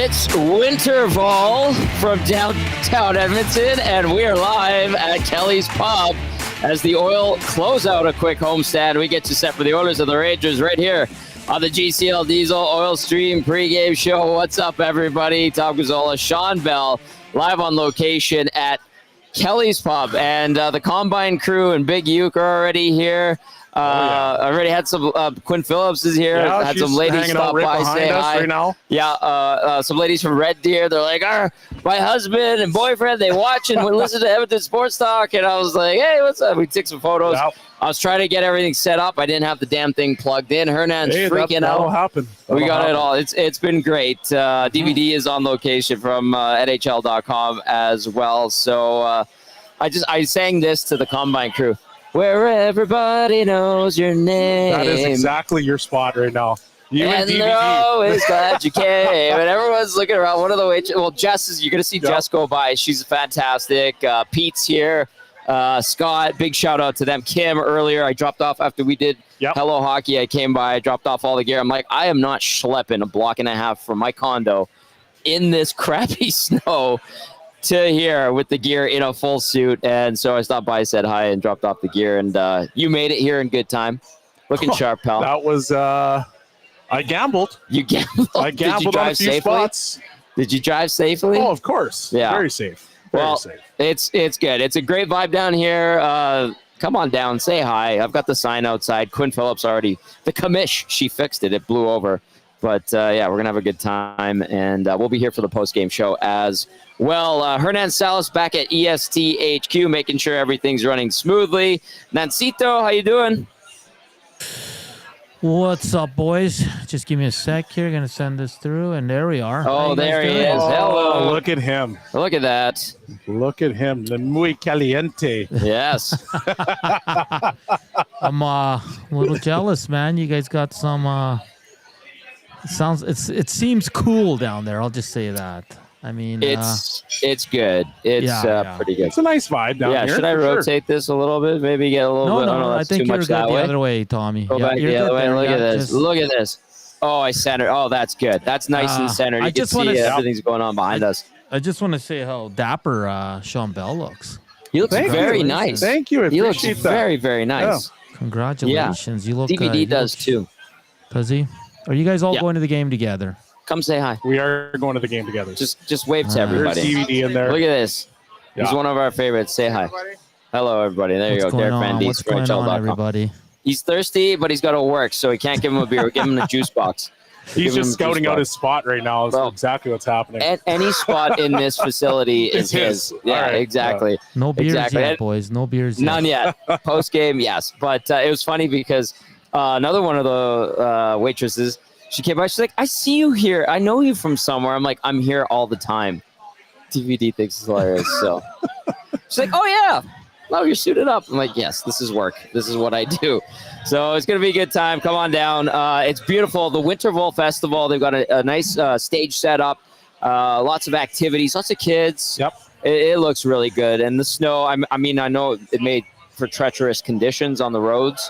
It's Winterval from downtown Edmonton, and we are live at Kelly's Pub as the Oil close out a quick homestand. We get you set for the Oilers and the Rangers right here on the GCL Diesel Oil Stream pregame show. What's up, everybody? Tom Gazzola, Sean Bell, live on location at Kelly's Pub, and the Combine crew and Big Uke are already here. Already had some Quinn Phillips is here. Yeah, had some ladies stop by, say hi. Right now. Yeah, some ladies from Red Deer. They're like, my husband and boyfriend, they watch and listen to Edmonton Sports Talk. And I was like, hey, what's up? We took some photos. Yep. I was trying to get everything set up. I didn't have the damn thing plugged in. Hernan's freaking out. That'll happen. We got it all. It's been great. DVD is on location from NHL.com as well. So I sang this to the Combine crew. Where everybody knows your name. That is exactly your spot right now. You and DVD. They're always glad you came. And everyone's looking around. One of the waitresses, well, Jess you're going to see Jess go by. She's fantastic. Pete's here. Scott, big shout out to them. Kim earlier, I dropped off after we did Hello Hockey. I came by, I dropped off all the gear. I'm like, I am not schlepping a block and a half from my condo in this crappy snow to here with the gear in a full suit. And so I stopped by, said hi, and dropped off the gear. And you made it here in good time. Looking sharp, pal. That was, I gambled. You gambled? I gambled on a few spots. Did you drive safely? Oh, of course. Yeah. Very safe. Very safe. It's good. It's a great vibe down here. Come on down. Say hi. I've got the sign outside. Quinn Phillips already. The commish, she fixed it. It blew over. But, yeah, we're going to have a good time, and we'll be here for the post-game show as well. Hernan Salas back at EST HQ, making sure everything's running smoothly. Nancito, how you doing? What's up, boys? Just give me a sec here. Going to send this through, and there we are. Oh, there he is. Hello. Look at him. Look at that. Look at him. The muy caliente. Yes. I'm a little jealous, man. You guys got some... It seems cool down there. I'll just say that. I mean, it's good. It's pretty good. It's a nice vibe down here. Yeah, should I rotate this a little bit? Maybe get a little bit. No, I think you're good the other way, Tommy. Go back the other way. Look at this. Look at this. Oh, I centered. Oh, that's good. That's nice and centered. You can see everything's going on behind us. I just want to say how dapper Sean Bell looks. He looks very nice. Thank you. He looks very, very nice. Yeah. Congratulations. You look. DVD does too. Does he? Are you guys all going to the game together? Come say hi. We are going to the game together. Just wave to everybody. There's DVD in there. Look at this. He's one of our favorites. Say hi. Hello, everybody. There you go. Derek Van Dietz. What's going on, everybody? He's thirsty, but he's got to work, so we can't give him a beer. We'll give him a juice box. He's just scouting out his spot right now. That's exactly what's happening. Any spot in this facility is his. Yeah, right. Exactly. No beers yet, boys. No beers yet. None yet. Post game, yes. But it was funny because another one of the waitresses, she came by. She's like, I see you here. I know you from somewhere. I'm like, I'm here all the time. DVD thinks it's hilarious. So she's like, oh, yeah. Oh, you're suited up. I'm like, yes, this is work. This is what I do. So it's going to be a good time. Come on down. It's beautiful. The Winterval Festival, they've got a nice stage set up. Lots of activities, lots of kids. Yep. It looks really good. And the snow, I mean, I know it made for treacherous conditions on the roads.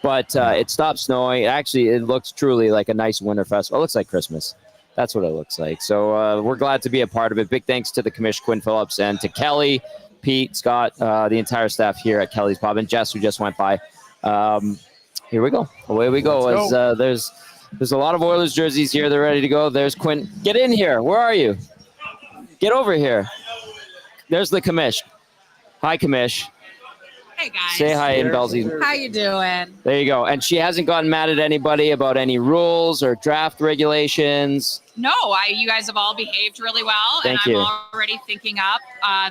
But it stopped snowing. Actually, it looks truly like a nice winter festival. It looks like Christmas. That's what it looks like. So we're glad to be a part of it. Big thanks to the commish, Quinn Phillips, and to Kelly, Pete, Scott, the entire staff here at Kelly's Pub, and Jess, who just went by. Here we go. Away we go. There's a lot of Oilers jerseys here. They're ready to go. There's Quinn. Get in here. Where are you? Get over here. There's the commish. Hi, commish. Hey guys. Say hi in Bellsy. How you doing? There you go. And she hasn't gotten mad at anybody about any rules or draft regulations. No, you guys have all behaved really well. Thank you. I'm already thinking up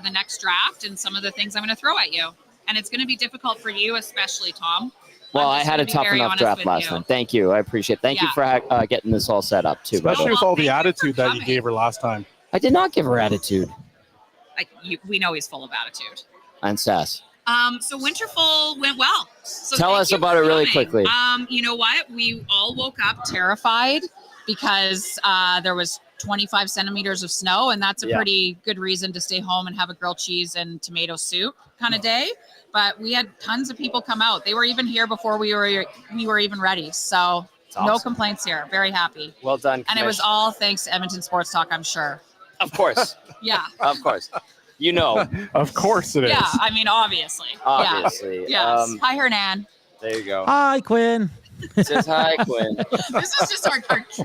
the next draft and some of the things I'm going to throw at you. And it's going to be difficult for you, especially Tom. Well, I had a tough enough draft last time. Thank you. I appreciate it. Thank you for getting this all set up, too. Especially with all the attitude that you gave her last time. I did not give her attitude. We know he's full of attitude. And sass. So Winterfall went well. So tell us about it really quickly. You know what? We all woke up terrified because there was 25 centimeters of snow, and that's a pretty good reason to stay home and have a grilled cheese and tomato soup kind of day. But we had tons of people come out. They were even here before we were even ready. So No complaints here. Very happy. Well done, And it was Commish. all thanks to Edmonton Sports Talk, I'm sure. Of course. Yeah. Of course. You know. Of course it is. Yeah, I mean, obviously. Obviously. Yeah. Yes. Hi, Hernan. There you go. Hi, Quinn. Says hi, Quinn. This is just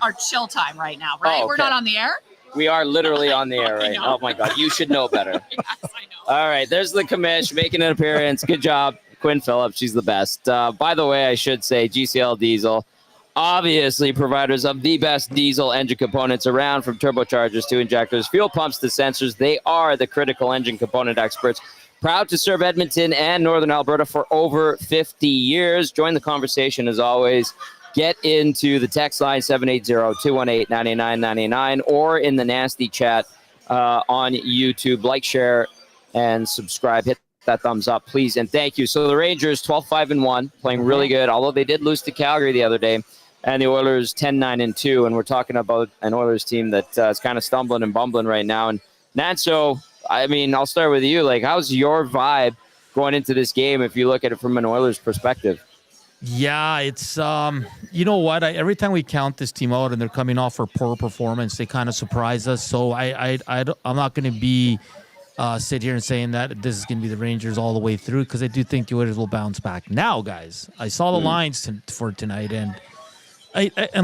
our chill time right now, right? Oh, We're okay. not on the air? We are literally on the air right now. Oh, my God. You should know better. Yes, I know. All right. There's the commish making an appearance. Good job, Quinn Phillips. She's the best. By the way, I should say GCL Diesel, obviously providers of the best diesel engine components around, from turbochargers to injectors, fuel pumps to sensors. They are the critical engine component experts. Proud to serve Edmonton and Northern Alberta for over 50 years. Join the conversation as always. Get into the text line 780-218-9999 or in the nasty chat on YouTube. Like, share, and subscribe. Hit that thumbs up, please, and thank you. So the Rangers 12-5-1, playing really good, although they did lose to Calgary the other day, and the Oilers 10-9-2, and we're talking about an Oilers team that is kind of stumbling and bumbling right now. And Nanso, I mean, I'll start with you. Like, how's your vibe going into this game if you look at it from an Oilers perspective? Yeah, it's you know what? Every time we count this team out and they're coming off a poor performance, they kind of surprise us. So I'm not going to be sit here and saying that this is going to be the Rangers all the way through, because I do think the Oilers will bounce back. Now, guys, I saw the lines for tonight, and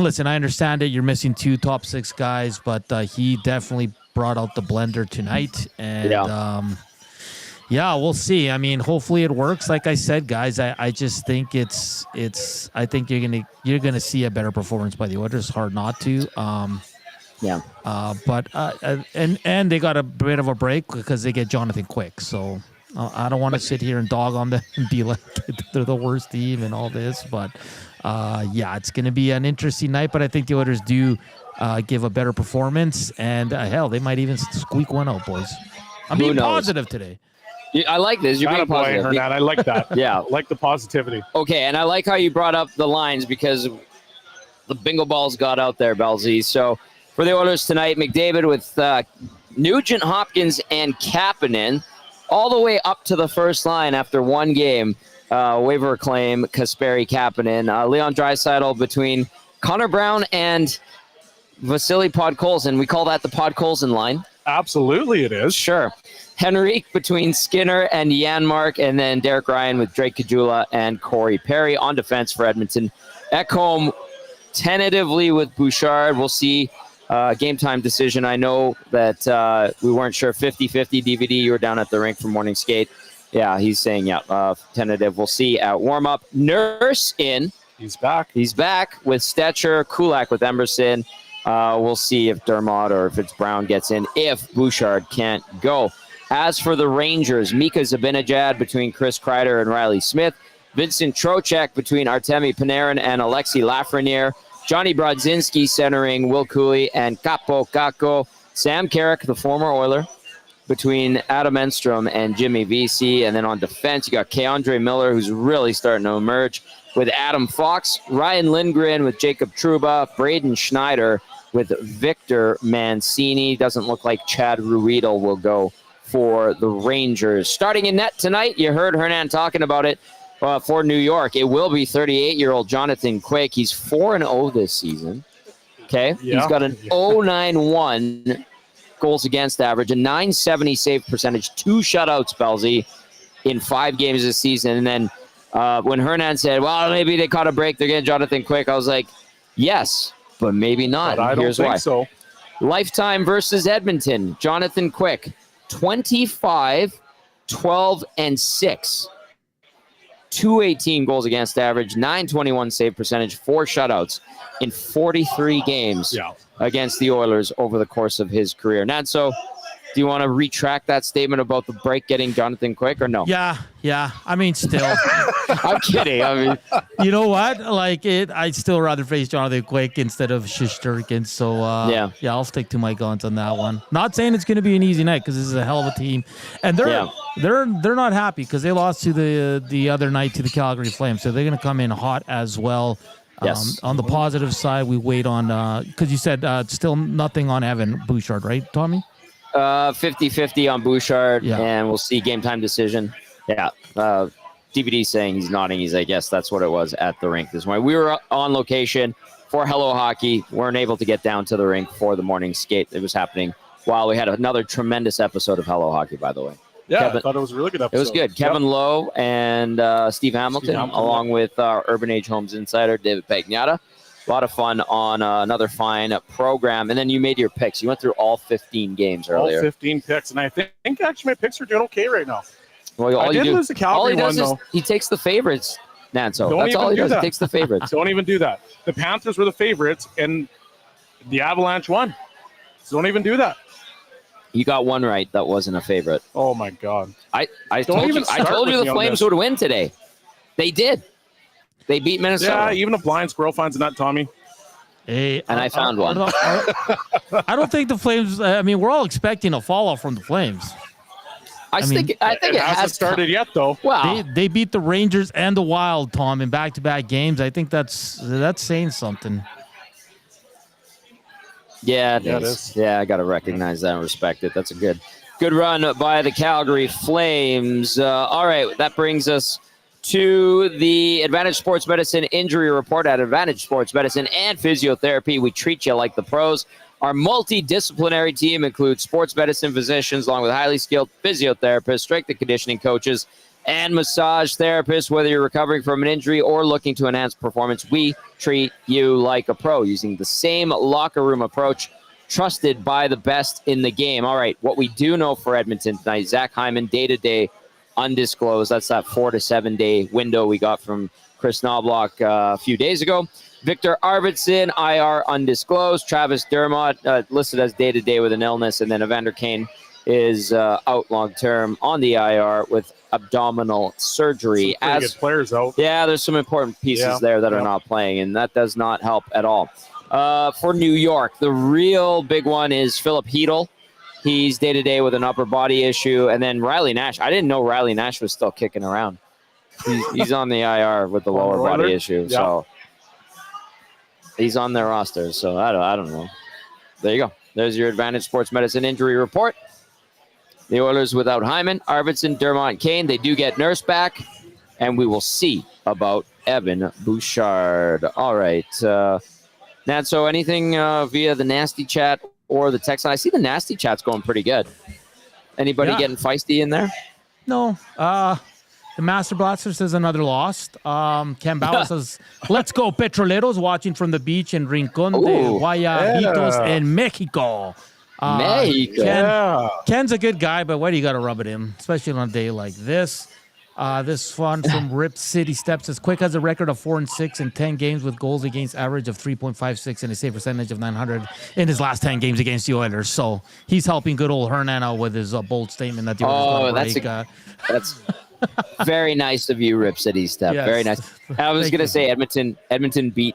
listen, I understand it. You're missing 2 top 6 guys, but he definitely brought out the blender tonight, and yeah, we'll see. I mean, hopefully it works. Like I said, guys, I just think it's. I think you're gonna see a better performance by the Oilers. Hard not to. But they got a bit of a break because they get Jonathan Quick. So I don't want to sit here and dog on them and be like they're the worst team and all this. But yeah, it's gonna be an interesting night. But I think the Oilers do give a better performance, and hell, they might even squeak one out, boys. I'm being positive today. I like this. You're being positive. Hernan. I like that. Yeah. I like the positivity. Okay, and I like how you brought up the lines, because the bingo balls got out there, Belzy. So for the Oilers tonight, McDavid with Nugent, Hopkins, and Kapanen all the way up to the first line after one game. Waiver claim, Kasperi Kapanen. Leon Draisaitl between Connor Brown and Vasily Podkolzin. We call that the Podkolzin line. Absolutely it is. Sure. Henrique between Skinner and Janmark, and then Derek Ryan with Drake Caggiula and Corey Perry on defense for Edmonton. Ekholm tentatively with Bouchard. We'll see. Game time decision. I know that we weren't sure. 50-50 DVD. You were down at the rink for morning skate. Yeah, he's saying, tentative. We'll see at warm-up. Nurse in. He's back. He's back with Stetcher, Kulak with Emerson. We'll see if Dermott or if it's Brown gets in, if Bouchard can't go. As for the Rangers, Mika Zibanejad between Chris Kreider and Riley Smith. Vincent Trocheck between Artemi Panarin and Alexi Lafreniere. Johnny Brodzinski centering Will Cooley and Capo Caco. Sam Carrick, the former Oiler, between Adam Enstrom and Jimmy Vesey. And then on defense, you got Keandre Miller, who's really starting to emerge, with Adam Fox. Ryan Lindgren with Jacob Trouba. Braden Schneider with Victor Mancini. Doesn't look like Chad Ruedel will go for the Rangers. Starting in net tonight, you heard Hernan talking about it for New York. It will be 38-year-old Jonathan Quick. He's 4-0 this season. Okay? Yeah. He's got an 0.91 goals against average, a 970 save percentage, 2 shutouts, Belzy, in 5 games this season. And then when Hernan said, well, maybe they caught a break, they're getting Jonathan Quick, I was like, yes, but maybe not. But I don't Here's think why. so. Lifetime versus Edmonton. Jonathan Quick, 25, 12, and 6. 218 goals against average, 921 save percentage, 4 shutouts in 43 games against the Oilers over the course of his career. Nanso, do you want to retract that statement about the break getting Jonathan Quick, or no? Yeah. I mean, still. I'm kidding. I mean, you know what? I'd still rather face Jonathan Quick instead of Shesterkin. So, yeah, I'll stick to my guns on that one. Not saying it's going to be an easy night, because this is a hell of a team. And they're not happy because they lost to the other night to the Calgary Flames. So they're going to come in hot as well. Yes. On the positive side, we wait on, because you said still nothing on Evan Bouchard, right, Tommy? 50-50 on Bouchard, and we'll see game time decision. Yeah. DVD saying he's nodding. He's like, yes, that's what it was at the rink this morning. We were on location for Hello Hockey. Weren't able to get down to the rink for the morning skate. It was happening while we had another tremendous episode of Hello Hockey, by the way. Yeah, Kevin, I thought it was a really good episode. It was good. Kevin Lowe and Steve Hamilton, along with our Urban Age Homes insider, David Pagnotta. A lot of fun on another fine program. And then you made your picks. You went through all 15 games earlier. All 15 picks. And I think actually my picks are doing okay right now. Well, I did lose the Calgary one, though. He takes the favorites, Nanso. Don't That's all he does. that. He takes the favorites. Don't even do that. The Panthers were the favorites, and the Avalanche won. So don't even do that. You got one right. That wasn't a favorite. Oh, my God. I told you the Flames would win today. They did. They beat Minnesota. Yeah, even a blind squirrel finds a nut, Tommy. Hey, and I found one. I don't think the Flames. I mean, we're all expecting a fall off from the Flames. I think it hasn't started yet, though. Wow. They beat the Rangers and the Wild, Tom, in back-to-back games. I think that's saying something. Yeah, it is. Yeah, I got to recognize that and respect it. That's a good run by the Calgary Flames. All right, that brings us to the Advantage Sports Medicine injury report. At Advantage Sports Medicine and Physiotherapy, we treat you like the pros. Our multidisciplinary team includes sports medicine physicians, along with highly skilled physiotherapists, strength and conditioning coaches, and massage therapists. Whether you're recovering from an injury or looking to enhance performance, we treat you like a pro using the same locker room approach trusted by the best in the game. All right, what we do know for Edmonton tonight, Zach Hyman, day-to-day undisclosed. That's that 4 to 7 day window we got from Chris Knobloch a few days ago. Victor Arvidsson, IR undisclosed. Travis Dermott listed as day-to-day with an illness. And then Evander Kane is out long-term on the IR with abdominal surgery. Some pretty good players out. Yeah, there's some important pieces there that are not playing, and that does not help at all. For New York, the real big one is Philip Hedl. He's day-to-day with an upper body issue. And then Riley Nash. I didn't know Riley Nash was still kicking around. He's on the IR with the lower body issue. Yeah. So he's on their roster. So I don't know. There you go. There's your Advantage Sports Medicine injury report. The Oilers without Hyman, Arvidsson, Dermott, and Kane. They do get Nurse back. And we will see about Evan Bouchard. All right. Nat, so anything via the nasty chat or the text? I see the nasty chat's going pretty good. Anybody getting feisty in there? No. The Master Blaster says another loss. Ken Bauer says, let's go Petroleros, watching from the beach in Rincon de Guayabitos in Mexico. Ken's a good guy, but why do you got to rub it in, especially on a day like this? This one from Rip City Steps says, Quick has a record of 4-6 in 10 games with goals against average of 3.56 and a save percentage of .900 in his last 10 games against the Oilers. So he's helping good old Hernan out with his bold statement that the Oilers that's very nice of you, Rip City Step. Yes. Very nice. I was going to say Edmonton beat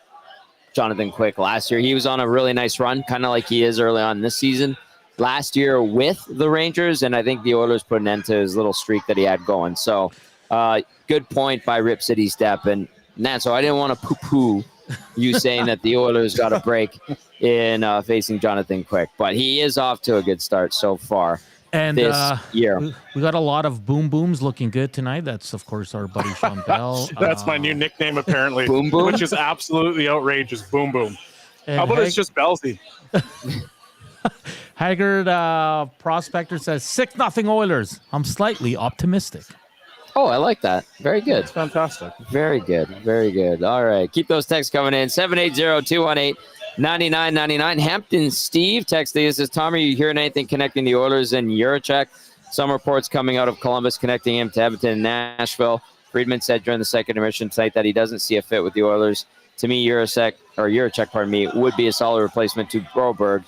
Jonathan Quick last year. He was on a really nice run, kind of like he is early on this season. Last year with the Rangers, and I think the Oilers put an end to his little streak that he had going. So good point by Rip City Step. And Nat, so I didn't want to poo-poo you saying that the Oilers got a break in facing Jonathan Quick. But he is off to a good start so far. And this year. We got a lot of boom booms looking good tonight. That's, of course, our buddy Sean Bell. That's my new nickname, apparently. Boom Boom? Which is absolutely outrageous. Boom Boom. How about it's just Belsy? Haggard Prospector says 6-0 Oilers. I'm slightly optimistic. Oh, I like that. Very good. That's fantastic. Very good. Very good. All right. Keep those texts coming in. 780-218-9999. Hampton Steve texting us says, Tom, are you hearing anything connecting the Oilers and Juracek? Some reports coming out of Columbus connecting him to Edmonton and Nashville. Friedman said during the second intermission tonight that he doesn't see a fit with the Oilers. To me, Juracek, would be a solid replacement to Broberg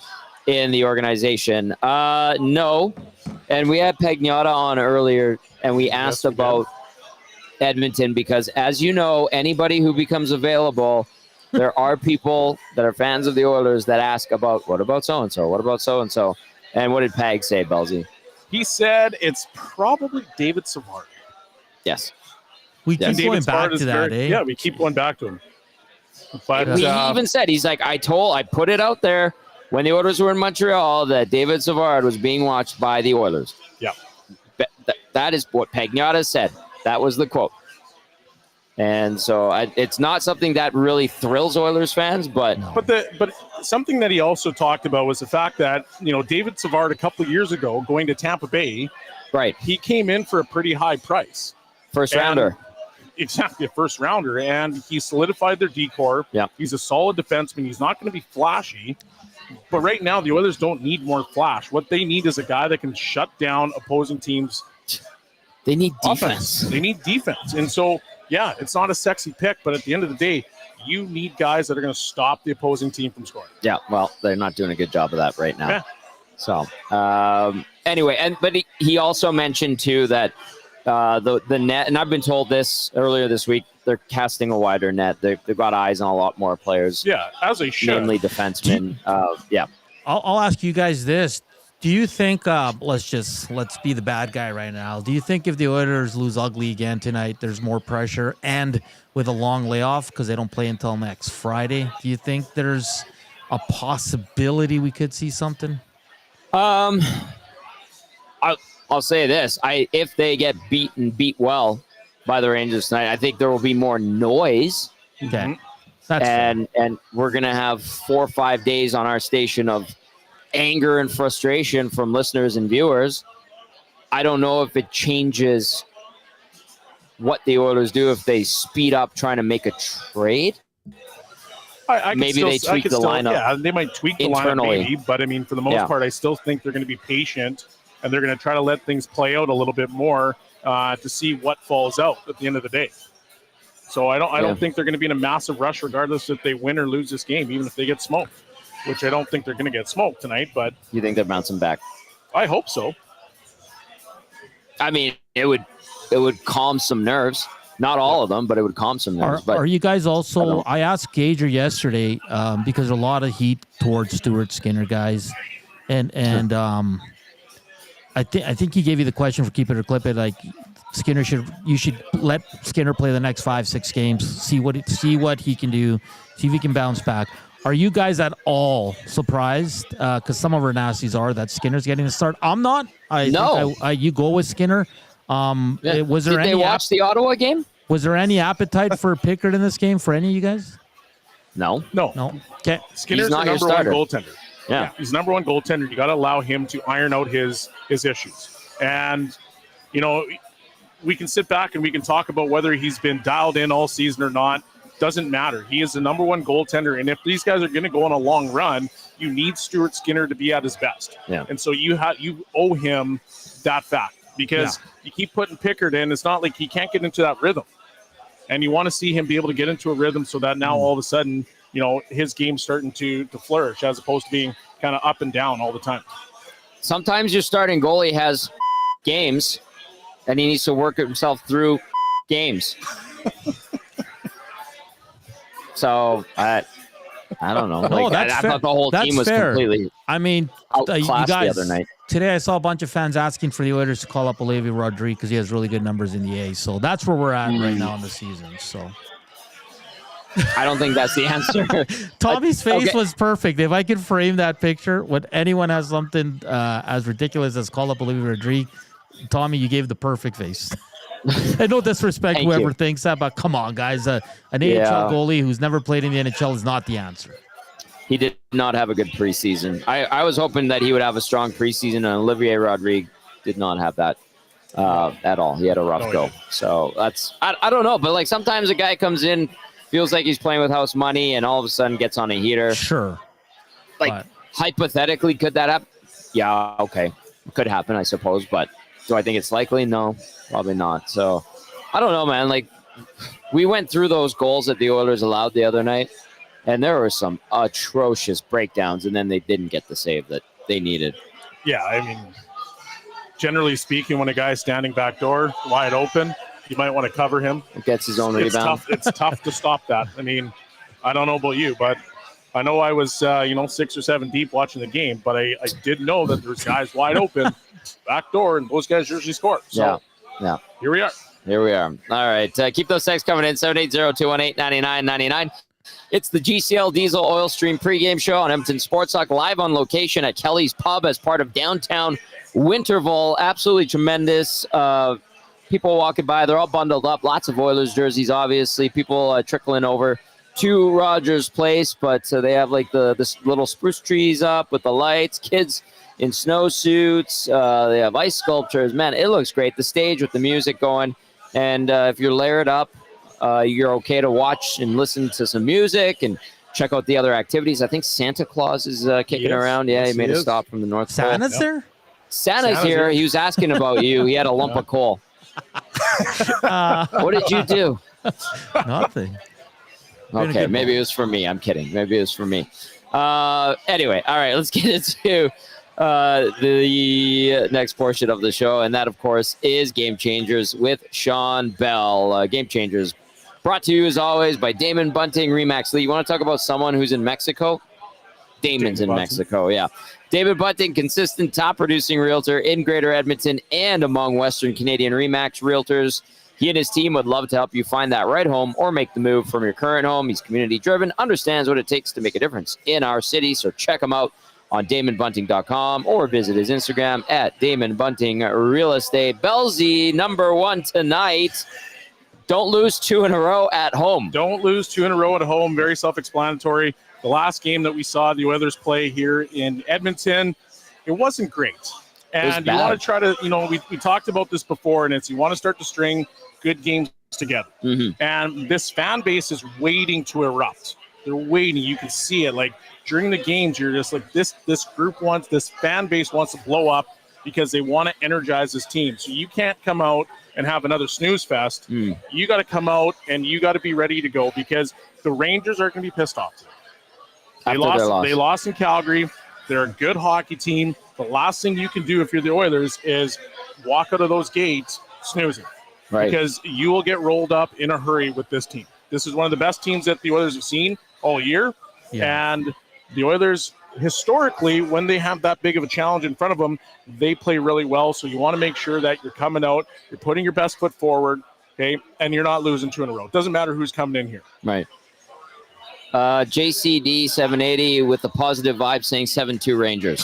in the organization. No. And we had Pagnotta on earlier, and we asked about Edmonton because, as you know, anybody who becomes available, there are people that are fans of the Oilers that ask about, what about so-and-so? What about so-and-so? And what did Pag say, Belsy? He said it's probably David Savard. Yes. We keep going back to that, eh? Yeah, we keep going back to him. But he even said, he's like, I put it out there when the Oilers were in Montreal that David Savard was being watched by the Oilers. Yeah. That is what Pagnotta said. That was the quote. And so it's not something that really thrills Oilers fans, but But something that he also talked about was the fact that, David Savard a couple of years ago going to Tampa Bay, right, he came in for a pretty high price. first rounder. Exactly, a first rounder, and he solidified their decor. Yeah. He's a solid defenseman. He's not going to be flashy, but right now the Oilers don't need more flash. What they need is a guy that can shut down opposing teams. They need Offense. defense. They need defense, and so yeah, it's not a sexy pick, but at the end of the day, you need guys that are going to stop the opposing team from scoring. Yeah, well, they're not doing a good job of that right now. Yeah. So anyway, but he also mentioned too that the net, and I've been told this earlier this week, they're casting a wider net. They've got eyes on a lot more players. Yeah, as they should. Namely defensemen. Yeah. I'll ask you guys this. Do you think, let's be the bad guy right now. Do you think if the Oilers lose ugly again tonight, there's more pressure, and with a long layoff because they don't play until next Friday, do you think there's a possibility we could see something? I'll say this. If they get beat well by the Rangers tonight, I think there will be more noise. Okay. That's fair. And we're going to have 4 or 5 days on our station of anger and frustration from listeners and viewers. I don't know if it changes what the Oilers do if they speed up trying to make a trade. Maybe they tweak the lineup. Yeah, they might tweak the internally. lineup maybe, but I mean, for the most part, I still think they're going to be patient and they're going to try to let things play out a little bit more to see what falls out at the end of the day. So I don't think they're going to be in a massive rush regardless if they win or lose this game, even if they get smoked, which I don't think they're going to get smoked tonight. But you think they're bouncing back? I hope so. I mean, it would calm some nerves. Not all of them, but it would calm some nerves. Are you guys also? I asked Gager yesterday because a lot of heat towards Stuart Skinner guys, and I think he gave you the question for keep it or clip it. Like you should let Skinner play the next 5-6 games, see what he can do, see if he can bounce back. Are you guys at all surprised? Because some of our nasties are that Skinner's getting a start. I'm not. No. You go with Skinner. Was there Did they watch the Ottawa game? Was there any appetite for Pickard in this game for any of you guys? No. Okay. Skinner's the number one goaltender. Yeah, he's number one goaltender. You got to allow him to iron out his issues. And, we can sit back and we can talk about whether he's been dialed in all season or not. Doesn't matter. He is the number one goaltender. And if these guys are going to go on a long run, you need Stuart Skinner to be at his best. Yeah. And so you owe him that fact because you keep putting Pickard in. It's not like he can't get into that rhythm. And you want to see him be able to get into a rhythm so that now all of a sudden, his game's starting to flourish as opposed to being kind of up and down all the time. Sometimes your starting goalie has games and he needs to work himself through games. So I don't know. No, that's I fair. thought the whole team was completely outclassed the other night. Today I saw a bunch of fans asking for the Oilers to call up Olivier Rodrigue because he has really good numbers in the A. So that's where we're at right now in the season. So I don't think that's the answer. Tommy's face was perfect. If I could frame that picture, when anyone has something as ridiculous as call up Olivier Rodrigue, Tommy, you gave the perfect face. And no disrespect Thank whoever you. thinks that, but come on, guys. An AHL goalie who's never played in the NHL is not the answer. He did not have a good preseason. I was hoping that he would have a strong preseason, and Olivier Rodrigue did not have that at all. He had a rough go. So that's I don't know, but sometimes a guy comes in, feels like he's playing with house money, and all of a sudden gets on a heater. Sure. Hypothetically, could that happen? Yeah, okay. Could happen, I suppose, but do I think it's likely? No, probably not. So I don't know, man. We went through those goals that the Oilers allowed the other night, and there were some atrocious breakdowns, and then they didn't get the save that they needed. Yeah, I mean, generally speaking, when a guy's standing back door wide open, you might want to cover him. It gets his own rebound. It's tough to stop that. I mean, I don't know about you, but I know I was, 6 or 7 deep watching the game, but I did know that there's guys wide open, back door, and those guys usually score. So yeah. Here we are. All right. Keep those texts coming in, 780-218-9999. It's the GCL Diesel Oil Stream pregame show on Edmonton Sports Talk, live on location at Kelly's Pub as part of downtown Winterval. Absolutely tremendous people walking by. They're all bundled up. Lots of Oilers jerseys, obviously. People trickling over to Rogers Place, but they have like this little spruce trees up with the lights. Kids in snowsuits. They have ice sculptures. Man, it looks great. The stage with the music going. And if you're layered up, you're okay to watch and listen to some music and check out the other activities. I think Santa Claus is kicking around. Yeah, he made a stop from the North Pole. Santa's there? Santa's here. He was asking about you. He had a lump of coal. What did you do? Nothing. Okay, maybe it was for me. I'm kidding. Maybe it was for me. Anyway, all right, let's get into the next portion of the show, and that, of course, is Game Changers with Sean Bell. Game Changers brought to you, as always, by Damon Bunting, Remax Lee. You want to talk about someone who's in Mexico? Damon's in Mexico, yeah. David Bunting, consistent top-producing realtor in Greater Edmonton and among Western Canadian Remax realtors. He and his team would love to help you find that right home or make the move from your current home. He's community-driven, understands what it takes to make a difference in our city, so check him out on DamonBunting.com or visit his Instagram at Damon Bunting Real Estate. Bellsy, number one tonight. Don't lose 2 in a row at home. Don't lose 2 in a row at home. Very self-explanatory. The last game that we saw the Oilers play here in Edmonton, it wasn't great. And you want to try to, we talked about this before, and it's you want to start to string good games together. Mm-hmm. And this fan base is waiting to erupt. They're waiting. You can see it. Like during the games, you're just like this fan base wants to blow up because they want to energize this team. So you can't come out and have another snooze fest. You got to come out and you got to be ready to go because the Rangers are going to be pissed off today. They lost in Calgary. They're a good hockey team. The last thing you can do if you're the Oilers is walk out of those gates snoozing. Right. Because you will get rolled up in a hurry with this team. This is one of the best teams that the Oilers have seen all year. Yeah. And the Oilers, historically, when they have that big of a challenge in front of them, they play really well. So you want to make sure that you're coming out, you're putting your best foot forward, okay, and you're not losing 2 in a row. It doesn't matter who's coming in here. Right. JCD 780 with a positive vibe saying 7-2 Rangers.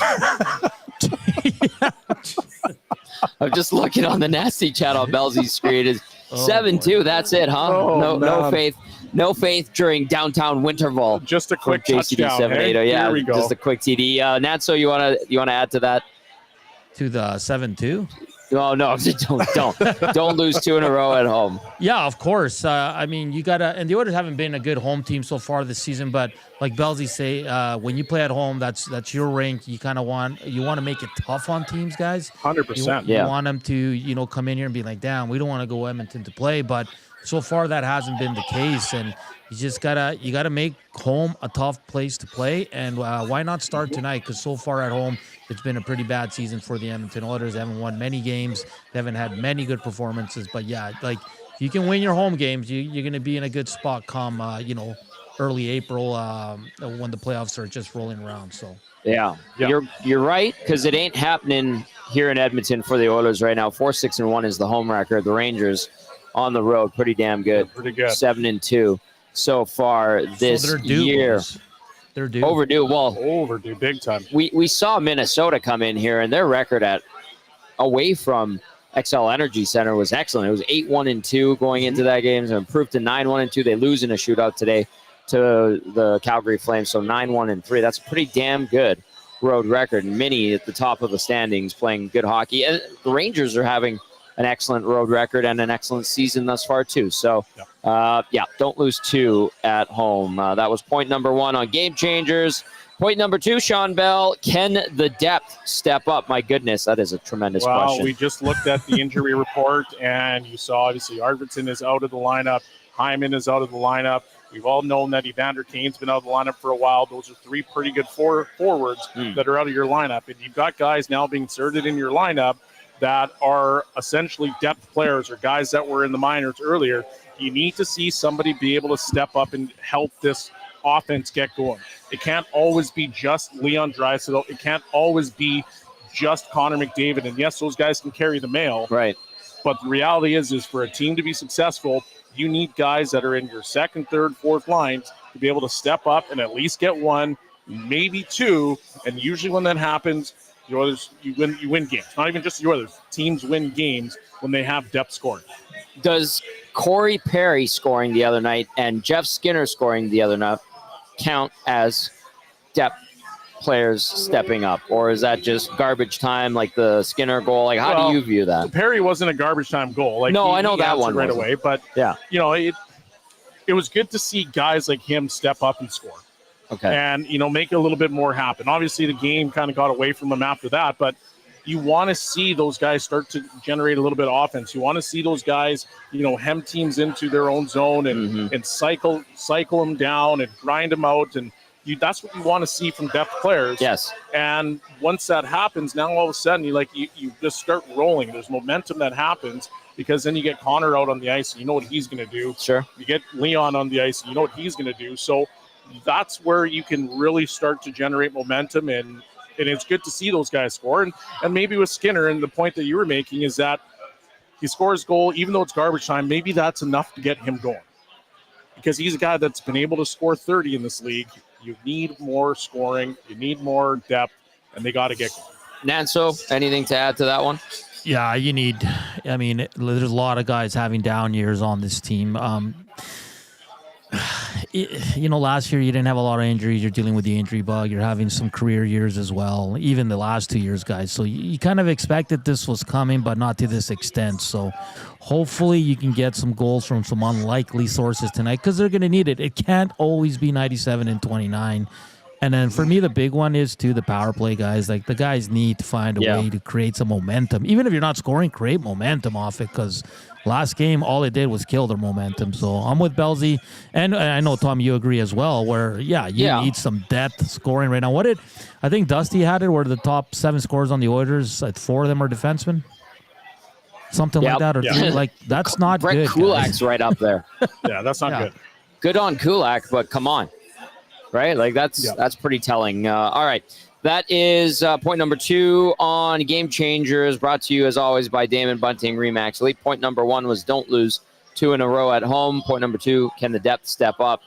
I'm just looking on the nasty chat on Bellsy's screen. Is 7-2. That's it, huh? No faith during downtown Winterval. Just a quick JCD touchdown. 780. Hey, yeah, we go. Just a quick TD. Natso, you wanna add to that? To the 7-2? No, don't lose 2 in a row at home. Yeah, of course. I mean, you gotta, and the Oilers haven't been a good home team so far this season. But like Bellsy say, when you play at home, that's your rink. You kind of want to make it tough on teams, guys. 100%. You want them to come in here and be like, damn, we don't want to go Edmonton to play. But so far that hasn't been the case, and you just gotta make home a tough place to play. And why not start tonight? Because so far at home, it's been a pretty bad season for the Edmonton Oilers. They haven't won many games. They haven't had many good performances. But yeah, like if you can win your home games, you're going to be in a good spot come early April when the playoffs are just rolling around. So yeah. You're right, because it ain't happening here in Edmonton for the Oilers right now. 4-6-1 is the home record. The Rangers on the road, pretty damn good. Pretty good. 7-2 so far this year. They're due. Overdue. Well, overdue big time. We saw Minnesota come in here, and their record away from XL Energy Center was excellent. It was 8-1-2 going into that game. So improved to 9-1-2. They lose in a shootout today to the Calgary Flames. So 9-1-3. That's a pretty damn good road record. And Minnie at the top of the standings playing good hockey. And the Rangers are having an excellent road record and an excellent season thus far too. So, don't lose 2 at home. That was point number 1 on Game Changers. Point number 2, Sean Bell, can the depth step up? My goodness, that is a tremendous question. Well, we just looked at the injury report, and you saw obviously Arvidsson is out of the lineup. Hyman is out of the lineup. We've all known that Evander Kane's been out of the lineup for a while. Those are 3 pretty good forwards that are out of your lineup. And you've got guys now being inserted in your lineup that are essentially depth players or guys that were in the minors earlier. You need to see somebody be able to step up and help this offense get going. It can't always be just Leon Draisaitl. It can't always be just Connor McDavid. And yes, those guys can carry the mail. Right. But the reality is for a team to be successful, you need guys that are in your second, third, fourth lines to be able to step up and at least get 1, maybe 2. And usually when that happens, The Oilers, you win games. Not even just the Oilers. Teams win games when they have depth scoring. Does Corey Perry scoring the other night and Jeff Skinner scoring the other night count as depth players stepping up, or is that just garbage time, like the Skinner goal? Like, how do you view that? Perry wasn't a garbage time goal. Like, no, I know that one right away, but yeah, it was good to see guys like him step up and score. Okay, and make a little bit more happen. Obviously, the game kind of got away from him after that, but you want to see those guys start to generate a little bit of offense. You want to see those guys, hem teams into their own zone and cycle them down and grind them out. And that's what you want to see from depth players. Yes. And once that happens, now all of a sudden you just start rolling. There's momentum that happens because then you get Connor out on the ice and you know what he's going to do. Sure. You get Leon on the ice and you know what he's going to do. So that's where you can really start to generate momentum, and it's good to see those guys score. And maybe with Skinner, and the point that you were making is that he scores goal, even though it's garbage time, maybe that's enough to get him going. Because he's a guy that's been able to score 30 in this league. You need more scoring, you need more depth, and they got to get going. Nanso, anything to add to that one? Yeah, there's a lot of guys having down years on this team. Last year you didn't have a lot of injuries. You're dealing with the injury bug. You're having some career years as well, even the last 2 years, guys. So you kind of expected this was coming, but not to this extent. So hopefully you can get some goals from some unlikely sources tonight because they're going to need it. It can't always be 97 and 29. And then for me, the big one is, too, the power play guys. Like, the guys need to find a way to create some momentum. Even if you're not scoring, create momentum off it because last game, all it did was kill their momentum. So I'm with Belzy. And I know, Tom, you agree as well, where, you need some depth scoring right now. I think Dusty had it where the top 7 scorers on the Oilers, 4 of them are defensemen. Something like that. Or 3. Like, that's not Brett good. Kulak's right up there. Yeah, that's not good. Good on Kulak, but come on. Right? Like, that's pretty telling. All right. That is point number 2 on Game Changers, brought to you, as always, by Damon Bunting Remax Elite. Point number 1 was don't lose 2 in a row at home. Point number 2, can the depth step up?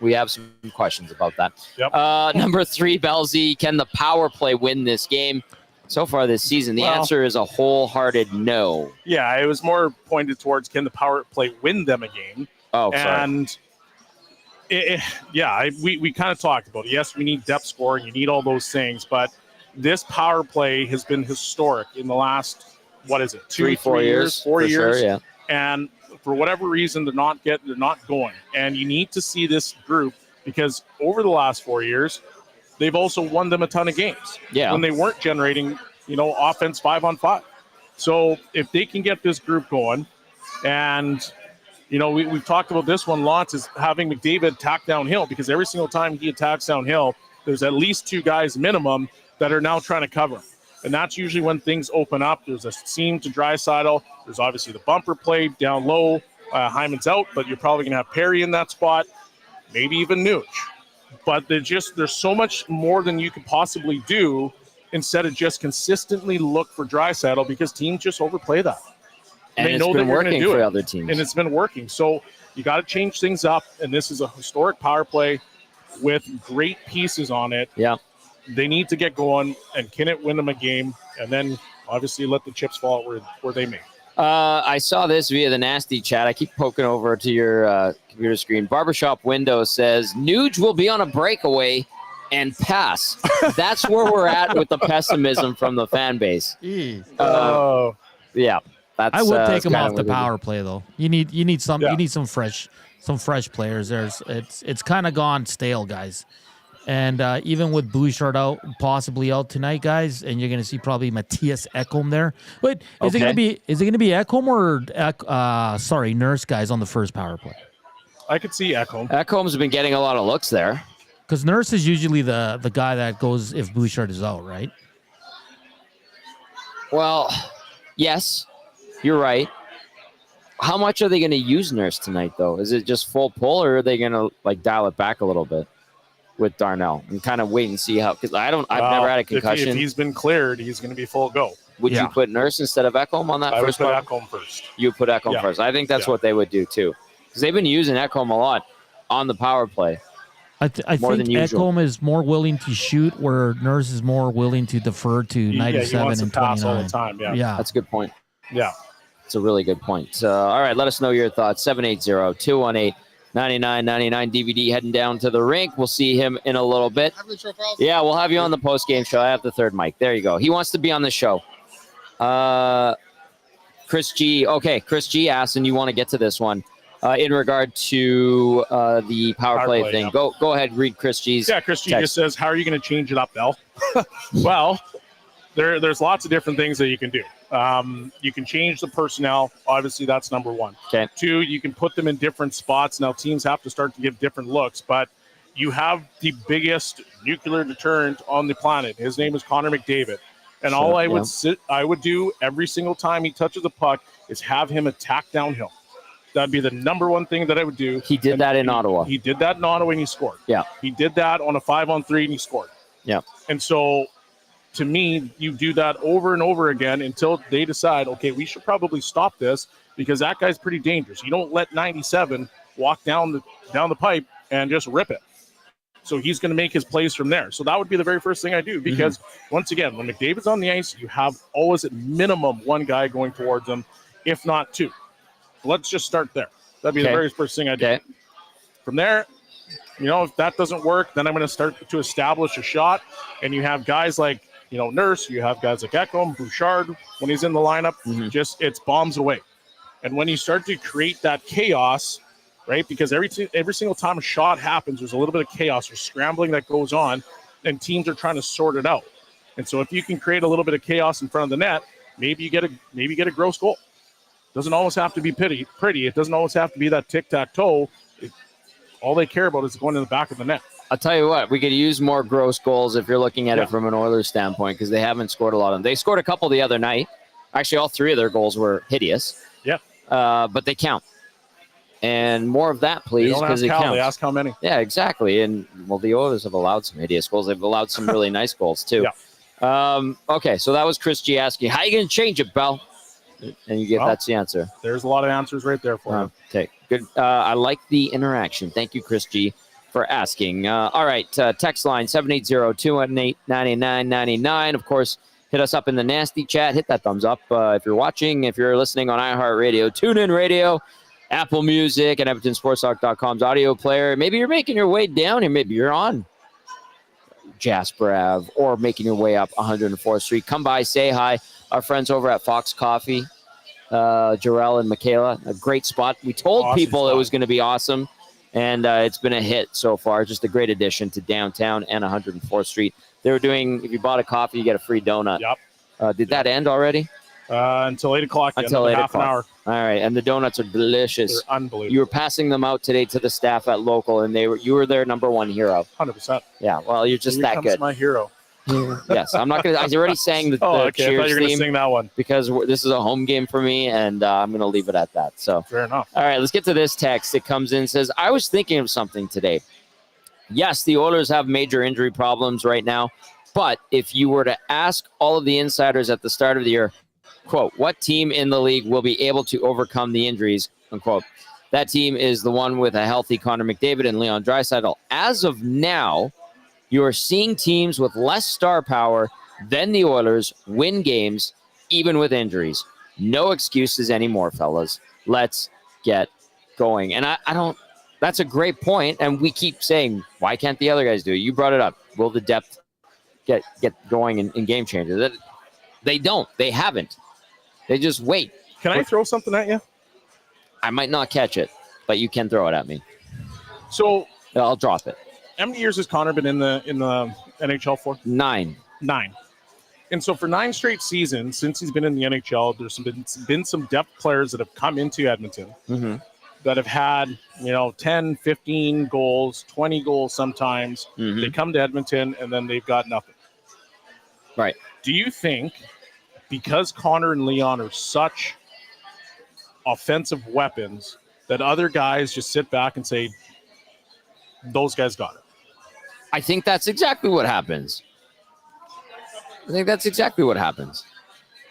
We have some questions about that. Yep. Number 3, Belzy, can the power play win this game? So far this season, the answer is a wholehearted no. Yeah, it was more pointed towards can the power play win them a game? Oh, sorry. And we kind of talked about it. Yes, we need depth scoring. You need all those things, but this power play has been historic in the last, 4 years? 4 years. Sure, yeah. And for whatever reason, they're not going. And you need to see this group because over the last 4 years, they've also won them a ton of games. Yeah. When they weren't generating, offense 5-on-5. So if they can get this group going, and we've talked about this one lots, is having McDavid attack downhill, because every single time he attacks downhill, there's at least 2 guys minimum that are now trying to cover him. And that's usually when things open up. There's a seam to Draisaitl. There's obviously the bumper play down low. Hyman's out, but you're probably going to have Perry in that spot, maybe even Nuge. But there's so much more than you could possibly do instead of just consistently look for Draisaitl, because teams just overplay that. And they it's know been that you're working do for it, other teams. and it's been working. So you got to change things up, and this is a historic power play with great pieces on it. Yeah. They need to get going, and can it win them a game? And then obviously let the chips fall where they may. I saw this via the nasty chat. I keep poking over to your computer screen. Barbershop Window says Nuge will be on a breakaway and pass. That's where we're at with the pessimism from the fan base. Yeah. I would take him off the power play though. You need some fresh players. It's kind of gone stale, guys. And even with Bouchard possibly out tonight, guys, and you're going to see probably Matthias Ekholm there. Wait, is it going to be Ekholm or Nurse guys on the first power play? I could see Ekholm. Ekholm's been getting a lot of looks there. Because Nurse is usually the guy that goes if Bouchard is out, right? Well, yes, you're right. How much are they going to use Nurse tonight, though? Is it just full pull, or are they going to dial it back a little bit with Darnell and kind of wait and see how? Because I've never had a concussion. If he's been cleared, he's going to be full go. Would you put Nurse instead of Ekholm on that first part? I would put Ekholm first. You put Ekholm first. I think that's what they would do too, because they've been using Ekholm a lot on the power play. I think Ekholm is more willing to shoot, where Nurse is more willing to defer to 97 and 29. All the time. Yeah, that's a good point. Yeah, it's a really good point. All right, let us know your thoughts. 780-218-9999 DVD heading down to the rink. We'll see him in a little bit. Yeah, we'll have you on the post-game show. I have the third mic. There you go. He wants to be on the show. Chris G. Okay, Chris G. asked, and you want to get to this one. In regard to the power play thing. Yeah. Go ahead, read Chris G's. Yeah, Chris G just says, how are you going to change it up, Bell? Well, there's lots of different things that you can do. You can change the personnel. Obviously, that's number one. Okay. 2, you can put them in different spots. Now, teams have to start to give different looks, but you have the biggest nuclear deterrent on the planet. His name is Connor McDavid. And all I would do every single time he touches a puck is have him attack downhill. That'd be the number one thing that I would do. He did that in Ottawa. He did that in Ottawa and he scored. Yeah. He did that on a 5-on-3 and he scored. Yeah. And so, to me, you do that over and over again until they decide, okay, we should probably stop this because that guy's pretty dangerous. You don't let 97 walk down the pipe and just rip it. So he's going to make his plays from there. So that would be the very first thing I do because, once again, when McDavid's on the ice, you have always at minimum one guy going towards him, if not 2. Let's just start there. That'd be the very first thing I do. From there, if that doesn't work, then I'm going to start to establish a shot. And you have guys like, Nurse. You have guys like Ekholm, Bouchard. When he's in the lineup, it's bombs away. And when you start to create that chaos, right? Because every single time a shot happens, there's a little bit of chaos or scrambling that goes on, and teams are trying to sort it out. And so if you can create a little bit of chaos in front of the net, maybe you get a gross goal. Doesn't always have to be pretty. It doesn't always have to be that tic-tac-toe. All they care about is going in the back of the net. I'll tell you what, we could use more gross goals if you're looking at it from an Oilers standpoint because they haven't scored a lot of them. They scored a couple the other night. Actually, all 3 of their goals were hideous. Yeah. But they count. And more of that, please, because it counts. They ask how many. Yeah, exactly. And, the Oilers have allowed some hideous goals. They've allowed some really nice goals, too. Yeah. Okay, so that was Chris G asking, how are you going to change it, Bell? And you get that's the answer. There's a lot of answers right there for you. Okay, good. I like the interaction. Thank you, Chris G, for asking. All right, text line 780-218-9999. Of course, hit us up in the nasty chat. Hit that thumbs up if you're watching. If you're listening on iHeartRadio, TuneIn Radio, Apple Music, and EdmontonSportsTalk.com's audio player. Maybe you're making your way down here. Maybe you're on Jasper Ave or making your way up 104th Street. Come by, say hi. Our friends over at Fox Coffee, Jarrell and Michaela, a great spot. We told people it was going to be awesome, and it's been a hit so far. Just a great addition to downtown and 104th Street. They were doing, if you bought a coffee, you get a free donut. Yep. Did that end already? Until 8 o'clock. Until 8 half o'clock. An hour. All right, and the donuts are delicious. They're unbelievable. You were passing them out today to the staff at local, and you were their number one hero. 100%. Yeah, well, you're just that good. My hero. Yes, I'm not going to. I already sang the okay. Cheers I thought you were going to theme sing that one because this is a home game for me, and I'm going to leave it at that. So fair enough. All right, let's get to this text. It comes in and says, I was thinking of something today. Yes, the Oilers have major injury problems right now, but if you were to ask all of the insiders at the start of the year, quote, what team in the league will be able to overcome the injuries, unquote, that team is the one with a healthy Connor McDavid and Leon Draisaitl. As of now, you are seeing teams with less star power than the Oilers win games, even with injuries. No excuses anymore, fellas. Let's get going. And I don't, that's a great point. And we keep saying, why can't the other guys do it? You brought it up. Will the depth get going in game changers? They don't. They haven't. They just wait. Can I throw something at you? I might not catch it, but you can throw it at me. So I'll drop it. How many years has Connor been in the NHL for? 9. 9. And so for 9 straight seasons since he's been in the NHL, there's been some depth players that have come into Edmonton that have had 10, 15 goals, 20 goals sometimes. They come to Edmonton and then they've got nothing. Right. Do you think because Connor and Leon are such offensive weapons that other guys just sit back and say, those guys got it? I think that's exactly what happens.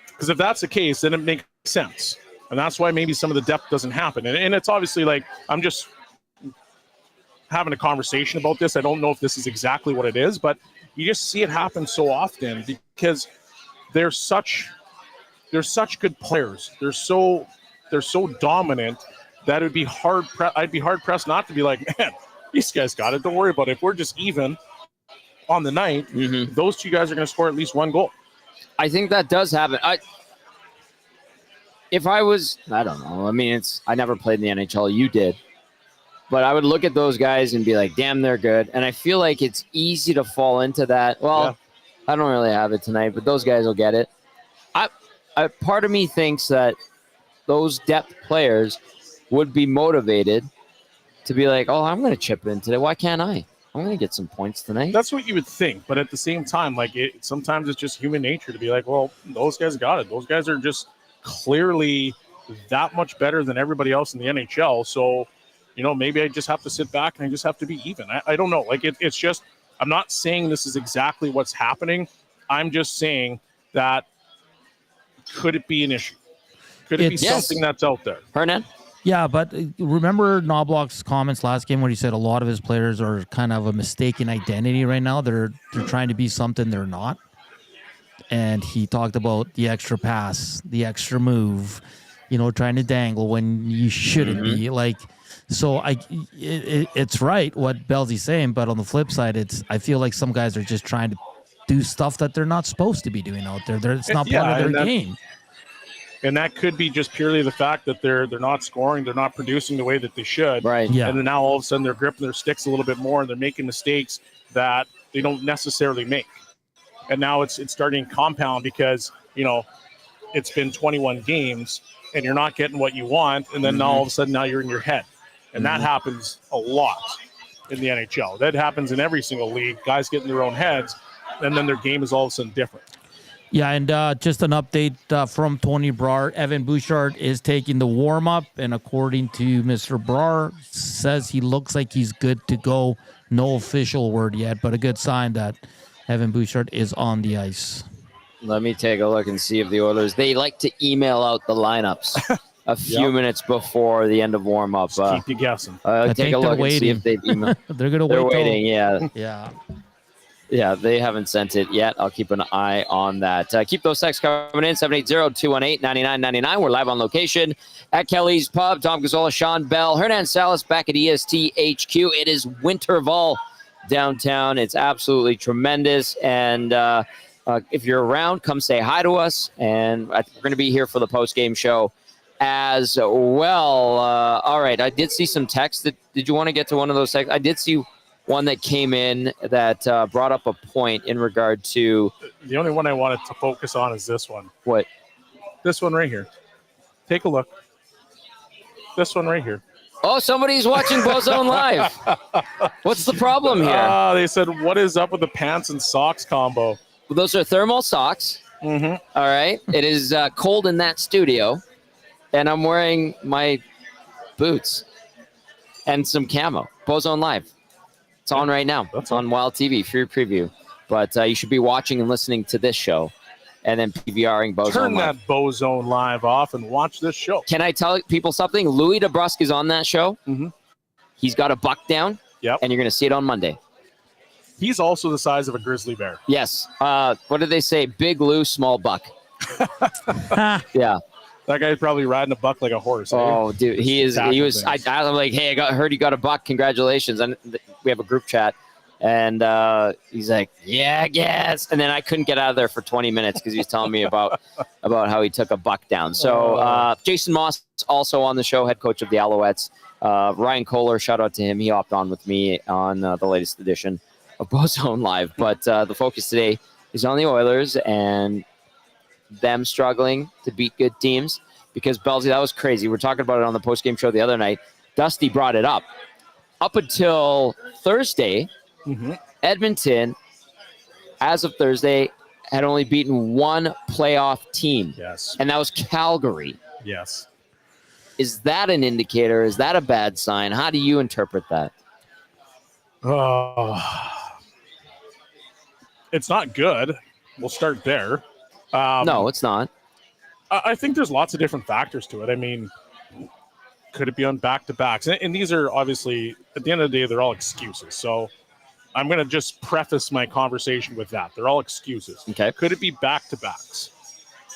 Because if that's the case, then it makes sense. And that's why maybe some of the depth doesn't happen. And it's obviously like, I'm just having a conversation about this. I don't know if this is exactly what it is, but you just see it happen so often because they're such good players. They're so dominant that it'd be I'd be hard pressed not to be like, man, these guys got it. Don't worry about it. If we're just even on the night, those two guys are going to score at least one goal. I think that does happen. I don't know. I mean, I never played in the NHL. You did. But I would look at those guys and be like, damn, they're good. And I feel like it's easy to fall into that. Well, I don't really have it tonight, but those guys will get it. Part of me thinks that those depth players would be motivated to be like, oh, I'm going to chip in today. Why can't I? I'm going to get some points tonight. That's what you would think. But at the same time, sometimes it's just human nature to be like, well, those guys got it. Those guys are just clearly that much better than everybody else in the NHL. So, maybe I just have to sit back and I just have to be even. I don't know. It's just, I'm not saying this is exactly what's happening. I'm just saying that could it be an issue? Could it be something that's out there? Hernan? Yeah, but remember Knobloch's comments last game where he said a lot of his players are kind of a mistaken identity right now. They're trying to be something they're not. And he talked about the extra pass, the extra move, trying to dangle when you shouldn't be. So it's right what Belzy's saying, but on the flip side, I feel like some guys are just trying to do stuff that they're not supposed to be doing out there. It's not part of their game. And that could be just purely the fact that they're not scoring, they're not producing the way that they should. Right. Yeah. And then now all of a sudden they're gripping their sticks a little bit more and they're making mistakes that they don't necessarily make. And now it's starting to compound because, it's been 21 games and you're not getting what you want. And then now all of a sudden now you're in your head. And that happens a lot in the NHL. That happens in every single league. Guys get in their own heads and then their game is all of a sudden different. Yeah, and just an update from Tony Brar. Evan Bouchard is taking the warm-up, and according to Mr. Brar, says he looks like he's good to go. No official word yet, but a good sign that Evan Bouchard is on the ice. Let me take a look and see if the Oilers, they like to email out the lineups a few minutes before the end of warm-up. Keep you guessing. Take a look and see if they've emailed. They're going to wait. They're waiting, Yeah. Yeah, they haven't sent it yet. I'll keep an eye on that. Keep those texts coming in, 780-218-9999. We're live on location at Kelly's Pub. Tom Gazzola, Sean Bell, Hernan Salas back at EST HQ. It is Winterval downtown. It's absolutely tremendous. And if you're around, come say hi to us. And we're going to be here for the post-game show as well. All right, I did see some text. Did you want to get to one of those texts? I did see one that came in that brought up a point in regard to... The only one I wanted to focus on is this one. What? This one right here. Take a look. This one right here. Oh, somebody's watching Bozone Live. What's the problem here? They said, what is up with the pants and socks combo? Well, those are thermal socks. Mm-hmm. All right. It is cold in that studio, and I'm wearing my boots and some camo. Bozone Live. It's on right now. It's on Wild TV, free preview. But you should be watching and listening to this show and then PVRing Bozone Live. Turn that Bozone Live off and watch this show. Can I tell people something? Louis DeBrusque is on that show. Mm-hmm. He's got a buck down. Yep. And you're going to see it on Monday. He's also the size of a grizzly bear. Yes. What did they say? Big Lou, small buck. Yeah. That guy's probably riding a buck like a horse. Oh, dude, he is. He was. Things. I'm like, hey, heard you got a buck. Congratulations! And we have a group chat, and he's like, yeah, I guess. And then I couldn't get out of there for 20 minutes because he was telling me about how he took a buck down. So Jason Moss also on the show, head coach of the Alouettes. Ryan Kohler, shout out to him. He hopped on with me on the latest edition of Bozone Live. But the focus today is on the Oilers and them struggling to beat good teams, because Belzy, that was crazy. We're talking about it on the post-game show the other night. Dusty brought it up. Up until Thursday, Edmonton, as of Thursday, had only beaten one playoff team. Yes. And that was Calgary. Yes. Is that an indicator? Is that a bad sign? How do you interpret that? It's not good. We'll start there. No, it's not. I think there's lots of different factors to it. I mean, Could it be on back-to-backs? And these are obviously, at the end of the day, they're all excuses. So I'm going to just preface my conversation with that. They're all excuses. Okay. Could it be back-to-backs?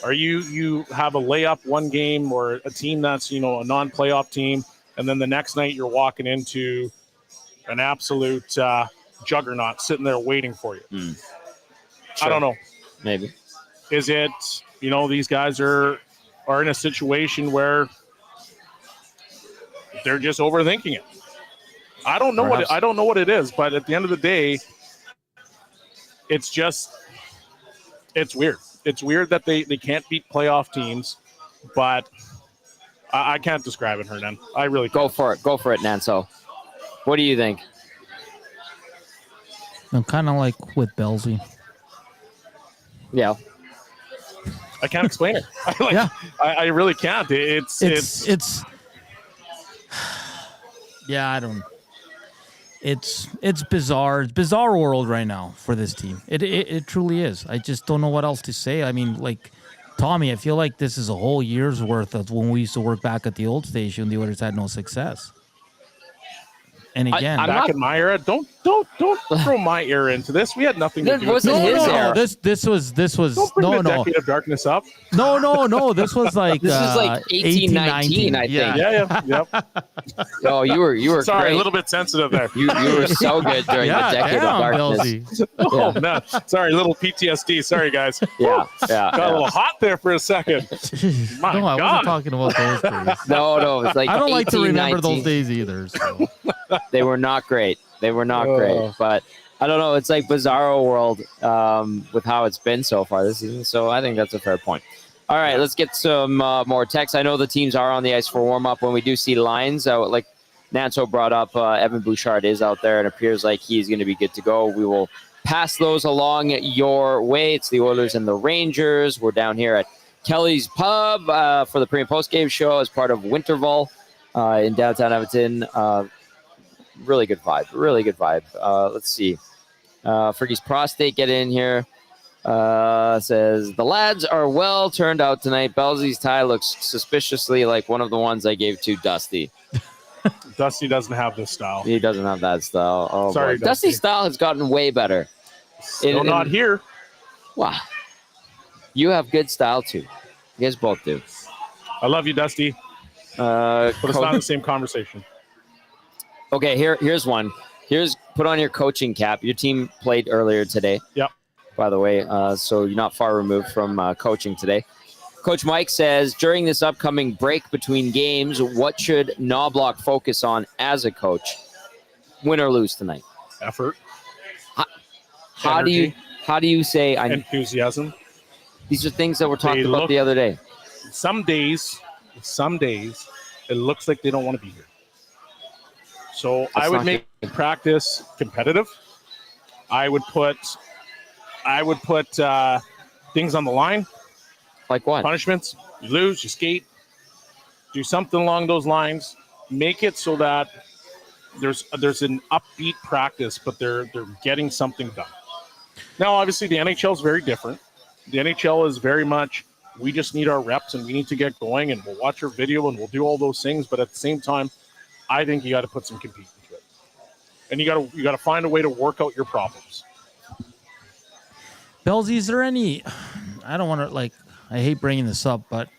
Are you have a layup one game or a team that's, a non-playoff team, and then the next night you're walking into an absolute juggernaut sitting there waiting for you? Sure. I don't know. Maybe. Is it, these guys are in a situation where they're just overthinking it? I don't know what it is, but at the end of the day, it's weird. It's weird that they can't beat playoff teams, but I can't describe it, Hernan. I really can't. Go for it, Nanso. What do you think? I'm kind of like with Belsey. Yeah. I can't explain it. I really can't. It's yeah, I don't. It's bizarre. It's bizarre world right now for this team. It truly is. I just don't know what else to say. I mean, like Tommy, I feel like this is a whole year's worth of when we used to work back at the old station. The Oilers had no success. And again, back in my era, don't throw my era into this. We had nothing to do with it. This was don't bring the decade of darkness up. No. This was like this is like 1819, I think. Yeah. Oh, you were sorry, great. A little bit sensitive there. You were so good during the decade of darkness. Oh man, sorry, little PTSD. Sorry, guys. Yeah. Got a little hot there for a second. My God. I wasn't talking about those days. No, it's like I don't like to remember 19. those days either. So. They were not great. Great, but I don't know. It's like bizarro world with how it's been so far this season. So I think that's a fair point. All right, let's get some more text. I know the teams are on the ice for warm-up. When we do see lines, like Nanso brought up, Evan Bouchard is out there and appears like he's going to be good to go. We will pass those along your way. It's the Oilers and the Rangers. We're down here at Kelly's Pub for the pre- and post-game show as part of Winterval in downtown Edmonton. Really good vibe. Let's see. Fergie's Prostate get in here. Says, the lads are well turned out tonight. Belsey's tie looks suspiciously like one of the ones I gave to Dusty. Dusty doesn't have this style. He doesn't have that style. Oh, sorry, boy. Dusty's style has gotten way better. Still not here. Wow. You have good style, too. You guys both do. I love you, Dusty. But it's not the same conversation. Okay, here's one. Put on your coaching cap. Your team played earlier today. Yep. By the way, so you're not far removed from coaching today. Coach Mike says, during this upcoming break between games, what should Knobloch focus on as a coach, win or lose tonight? Effort. How do you say enthusiasm? These are things that we're talking about the other day. Some days, it looks like they don't want to be here. So I would make practice competitive. I would put things on the line. Like what? Punishments. You lose, you skate. Do something along those lines. Make it so that there's an upbeat practice, but they're getting something done. Now, obviously, the NHL is very different. The NHL is very much, we just need our reps and we need to get going and we'll watch our video and we'll do all those things. But at the same time, I think you got to put some compete into it, and you got to find a way to work out your problems. Belsey, is there any? I don't want to I hate bringing this up, but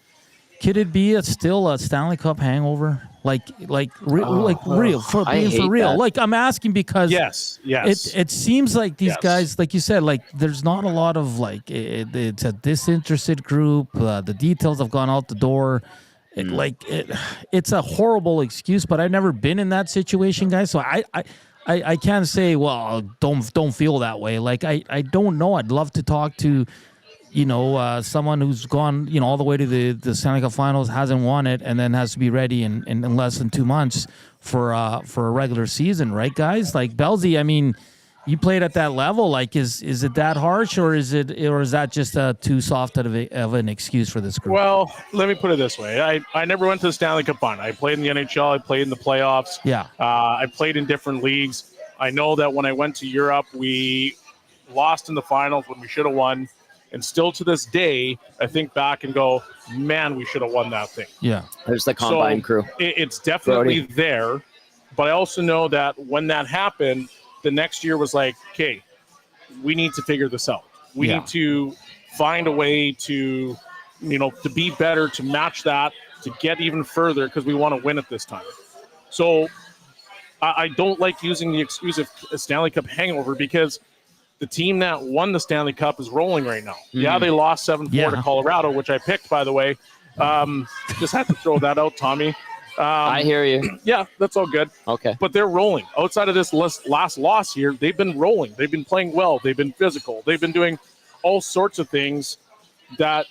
could it be still a Stanley Cup hangover? Real for being for real. That. Like I'm asking because yes. It seems like these guys, like you said, there's not a lot of it's a disinterested group. The details have gone out the door. It's a horrible excuse, but I've never been in that situation, guys. So I can't say, well, don't feel that way. I don't know. I'd love to talk to, someone who's gone, all the way to the Stanley Cup Finals, hasn't won it, and then has to be ready in less than 2 months for a regular season, right, guys? Like Belsey, I mean, you played at that level. Is it that harsh, or is that just too soft of an excuse for this group? Well, let me put it this way. I never went to the Stanley Cup Final. I played in the NHL. I played in the playoffs. Yeah. I played in different leagues. I know that when I went to Europe, we lost in the finals when we should have won. And still to this day, I think back and go, man, we should have won that thing. Yeah. There's the combine crew. It's definitely Brody. there. But I also know that when that happened, the next year was like, okay, we need to figure this out. We need to find a way to, to be better, to match that, to get even further because we want to win it this time. So I don't like using the excuse of a Stanley Cup hangover because the team that won the Stanley Cup is rolling right now. Mm. Yeah, they lost 7-4 to Colorado, which I picked, by the way. Just had to throw that out, Tommy. I hear you. Yeah, that's all good. Okay. But they're rolling. Outside of this last loss here, they've been rolling. They've been playing well. They've been physical. They've been doing all sorts of things that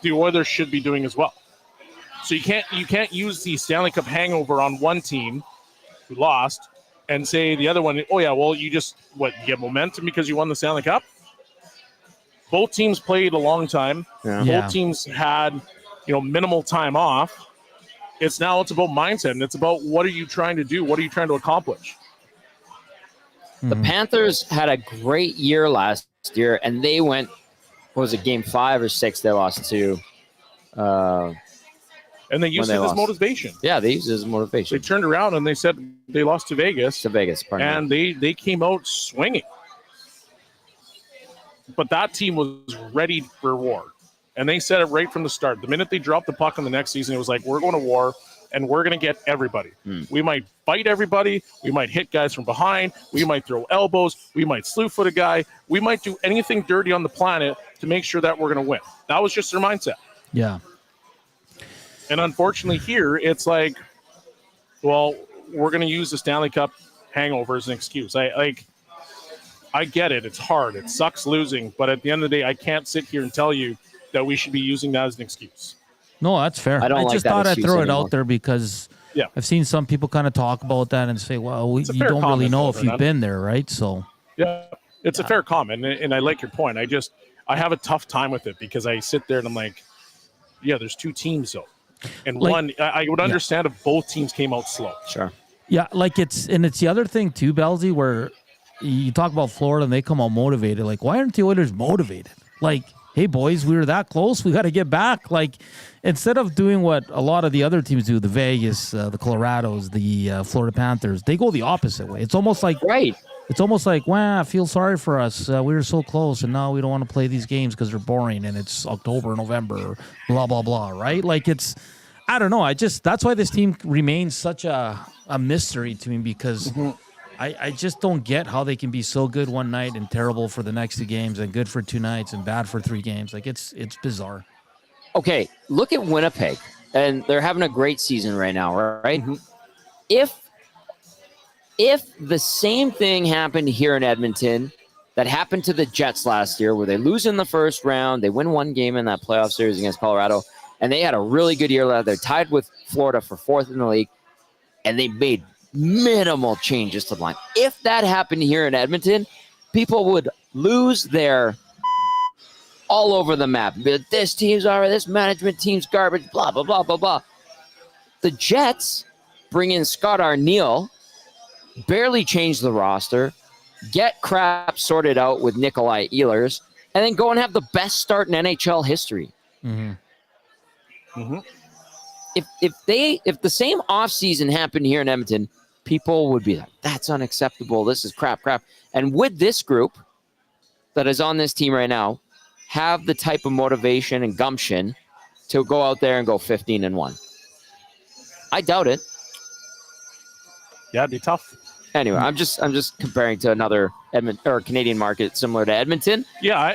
the Oilers should be doing as well. So you can't use the Stanley Cup hangover on one team who lost and say the other one, oh, yeah, well, you get momentum because you won the Stanley Cup? Both teams played a long time. Yeah. Both teams had, minimal time off. It's about mindset, and it's about what are you trying to do? What are you trying to accomplish? The Panthers had a great year last year, and they went, what was it, game 5 or 6 they lost to? And they used it as motivation. Yeah, they used it as motivation. They turned around and they said they lost to Vegas. Pardon me. They came out swinging. But that team was ready for war. And they said it right from the start. The minute they dropped the puck in the next season, it was like, we're going to war, and we're going to get everybody. We might fight everybody. We might hit guys from behind. We might throw elbows. We might slew-foot a guy. We might do anything dirty on the planet to make sure that we're going to win. That was just their mindset. Yeah. And unfortunately here, it's like, well, we're going to use the Stanley Cup hangover as an excuse. I get it. It's hard. It sucks losing. But at the end of the day, I can't sit here and tell you that we should be using that as an excuse. No, that's fair. I just thought I'd throw it out there because I've seen some people kind of talk about that and say, well, you don't really know if you've been there, right? So yeah, it's a fair comment, and I like your point. I have a tough time with it because I sit there and I'm like, yeah, there's two teams though. And I would understand if both teams came out slow. Sure. Yeah, it's the other thing too, Belsy, where you talk about Florida and they come out motivated. Like, why aren't the Oilers motivated? Like, hey, boys, we were that close. We got to get back. Like, instead of doing what a lot of the other teams do, the Vegas, the Colorados, the Florida Panthers, they go the opposite way. It's almost like It's almost like, wow, I feel sorry for us. We were so close, and now we don't want to play these games because they're boring, and it's October, November, blah, blah, blah, right? Like, I don't know. That's why this team remains such a mystery to me because I just don't get how they can be so good one night and terrible for the next 2 games and good for 2 nights and bad for 3 games. Like, it's bizarre. Okay, look at Winnipeg, and they're having a great season right now, right? Mm-hmm. If the same thing happened here in Edmonton that happened to the Jets last year, where they lose in the first round, they win 1 game in that playoff series against Colorado, and they had a really good year last year. They're tied with Florida for 4th in the league, and they made minimal changes to the line. If that happened here in Edmonton, people would lose their all over the map. This team's all right, this management team's garbage, blah, blah, blah, blah, blah. The Jets bring in Scott Arniel, barely change the roster, get crap sorted out with Nikolai Ehlers, and then go and have the best start in NHL history. Mm-hmm. Mm-hmm. If the same offseason happened here in Edmonton, people would be like, that's unacceptable. This is crap. And would this group that is on this team right now have the type of motivation and gumption to go out there and go 15-1? I doubt it. Yeah, it'd be tough. Anyway, I'm just comparing to another Canadian market similar to Edmonton. Yeah,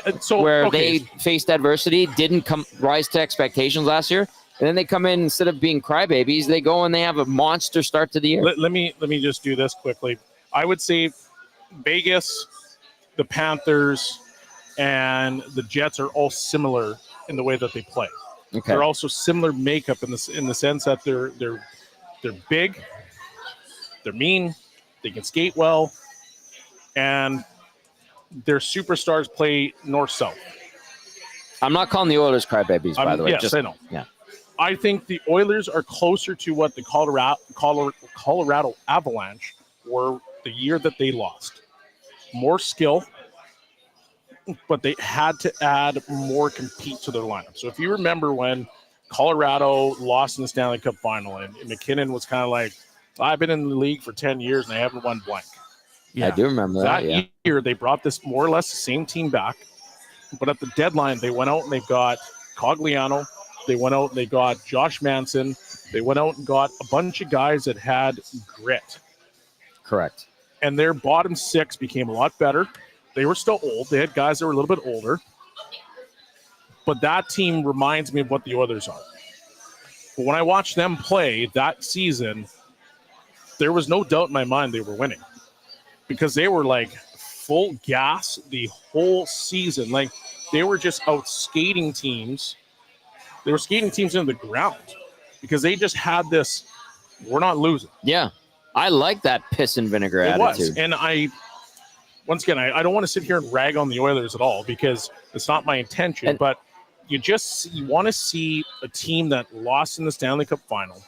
they faced adversity, didn't rise to expectations last year, and then they come in, instead of being crybabies, they go and they have a monster start to the year. Let me just do this quickly. I would say Vegas, the Panthers, and the Jets are all similar in the way that they play. Okay. They're also similar makeup in the sense that they're big, they're mean, they can skate well, and their superstars play north-south. I'm not calling the Oilers crybabies, by the way. Yes, I know. Yeah. I think the Oilers are closer to what the Colorado Avalanche were the year that they lost. More skill, but they had to add more compete to their lineup. So if you remember when Colorado lost in the Stanley Cup final and McKinnon was kind of like, I've been in the league for 10 years and I haven't won blank. Yeah. I do remember that. Yeah. Year, they brought this more or less the same team back. But at the deadline, they went out and they got Cogliano. They went out and they got Josh Manson. They went out and got a bunch of guys that had grit. Correct. And their bottom six became a lot better. They were still old. They had guys that were a little bit older. But that team reminds me of what the Oilers are. But when I watched them play that season, there was no doubt in my mind they were winning. Because they were like full gas the whole season. Like they were just out skating teams. They were skating teams into the ground because they just had this, we're not losing. Yeah. I like that piss and vinegar attitude. Was. And once again, I don't want to sit here and rag on the Oilers at all because it's not my intention, but you want to see a team that lost in the Stanley Cup final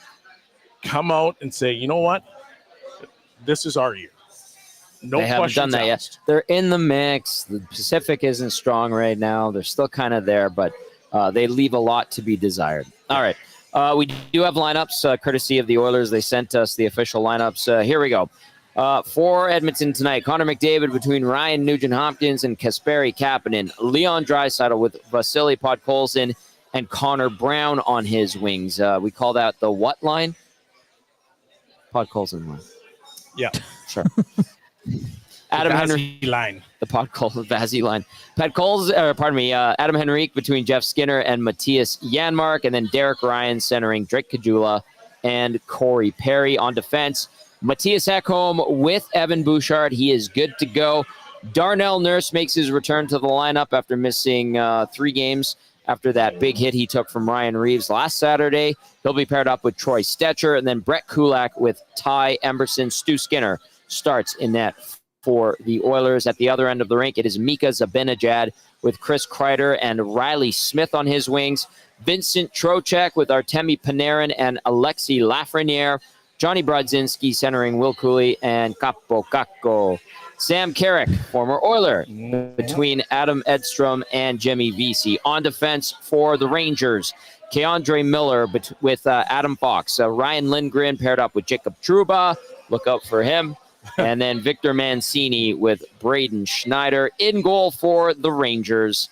come out and say, you know what? This is our year. No, they haven't done that yet. They're in the mix. The Pacific isn't strong right now. They're still kind of there, but they leave a lot to be desired. All right. We do have lineups courtesy of the Oilers. They sent us the official lineups. Here we go. For Edmonton tonight, Connor McDavid between Ryan Nugent-Hopkins and Kasperi Kapanen. Leon Draisaitl with Vasily Podkolzin and Connor Brown on his wings. We call that the what line? Podkolzin line. Yeah. Sure. Adam Henry line. The Vazzy line. Adam Henrique between Jeff Skinner and Matthias Janmark, and then Derek Ryan centering Drake Caggiula and Corey Perry on defense. Matthias Ekholm with Evan Bouchard. He is good to go. Darnell Nurse makes his return to the lineup after missing 3 games after that big hit he took from Ryan Reeves last Saturday. He'll be paired up with Troy Stetcher, and then Brett Kulak with Ty Emberson. Stu Skinner starts in net for the Oilers. At the other end of the rink, it is Mika Zibanejad with Chris Kreider and Riley Smith on his wings. Vincent Trocheck with Artemi Panarin and Alexi Lafreniere. Johnny Brodzinski centering Will Cooley and Capo Kakko. Sam Carrick, former Oiler, between Adam Edstrom and Jimmy Vesey. On defense for the Rangers, Keandre Miller with Adam Fox. Ryan Lindgren paired up with Jacob Trouba. Look out for him. And then Victor Mancini with Braden Schneider. In goal for the Rangers,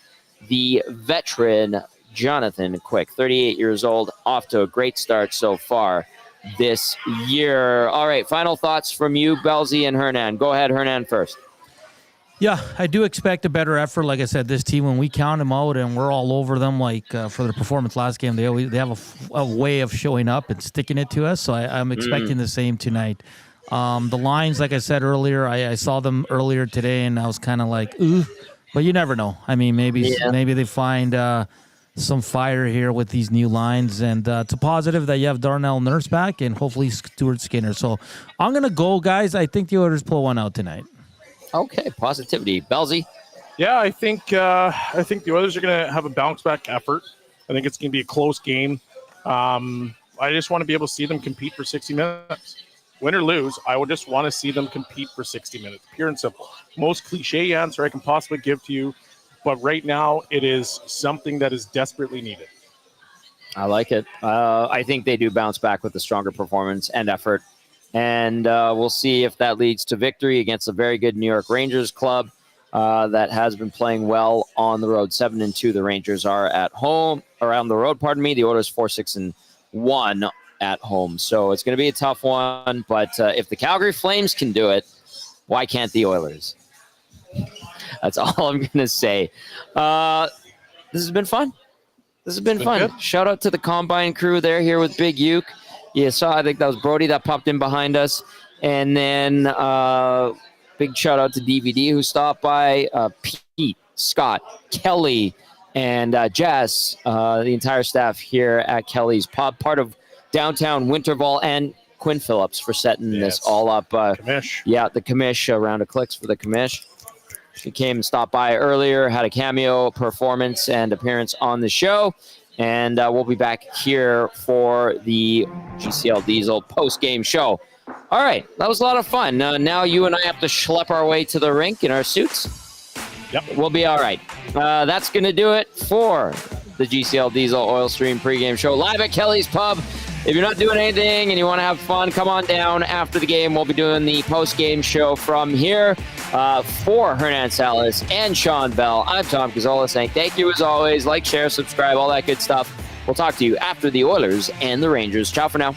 the veteran Jonathan Quick, 38 years old, off to a great start so far this year. All right, final thoughts from you, Belzy and Hernan. Go ahead, Hernan, first. Yeah, I do expect a better effort. Like I said, this team, when we count them out and we're all over them, like for their performance last game, they have a way of showing up and sticking it to us. So I'm expecting the same tonight. The lines, like I said earlier, I saw them earlier today, and I was kind of like, ooh, but you never know. I mean, maybe they find some fire here with these new lines, and it's a positive that you have Darnell Nurse back and hopefully Stuart Skinner. So I'm going to go, guys. I think the Oilers pull one out tonight. Okay, positivity. Belzy? Yeah, I think the Oilers are going to have a bounce-back effort. I think it's going to be a close game. I just want to be able to see them compete for 60 minutes. Win or lose, I would just want to see them compete for 60 minutes. Pure and simple. Most cliche answer I can possibly give to you, but right now it is something that is desperately needed. I like it. I think they do bounce back with a stronger performance and effort. And we'll see if that leads to victory against a very good New York Rangers club that has been playing well on the road. 7-2, the Rangers are at home, or on the road, pardon me. The Oilers 4-6-1 at home. So it's going to be a tough one. But if the Calgary Flames can do it, why can't the Oilers? That's all I'm going to say. This has been fun. This has been fun. Good. Shout out to the Combine crew. They're here with Big Uke. You saw, I think that was Brody that popped in behind us. And then big shout out to DVD who stopped by. Pete, Scott, Kelly, and Jess, the entire staff here at Kelly's Pub, part of downtown Winterval, and Quinn Phillips for setting this all up. Commish. Yeah, the commish, a round of clicks for the commish. She came and stopped by earlier, had a cameo performance and appearance on the show. And we'll be back here for the GCL Diesel post-game show. All right, that was a lot of fun. Now you and I have to schlep our way to the rink in our suits. We'll be all right. That's going to do it for the GCL Diesel Oil Stream pregame show live at Kelly's Pub. If you're not doing anything and you want to have fun, come on down after the game. We'll be doing the post-game show from here. For Hernan Salas and Sean Bell, I'm Tom Gazzola saying thank you as always. Like, share, subscribe, all that good stuff. We'll talk to you after the Oilers and the Rangers. Ciao for now.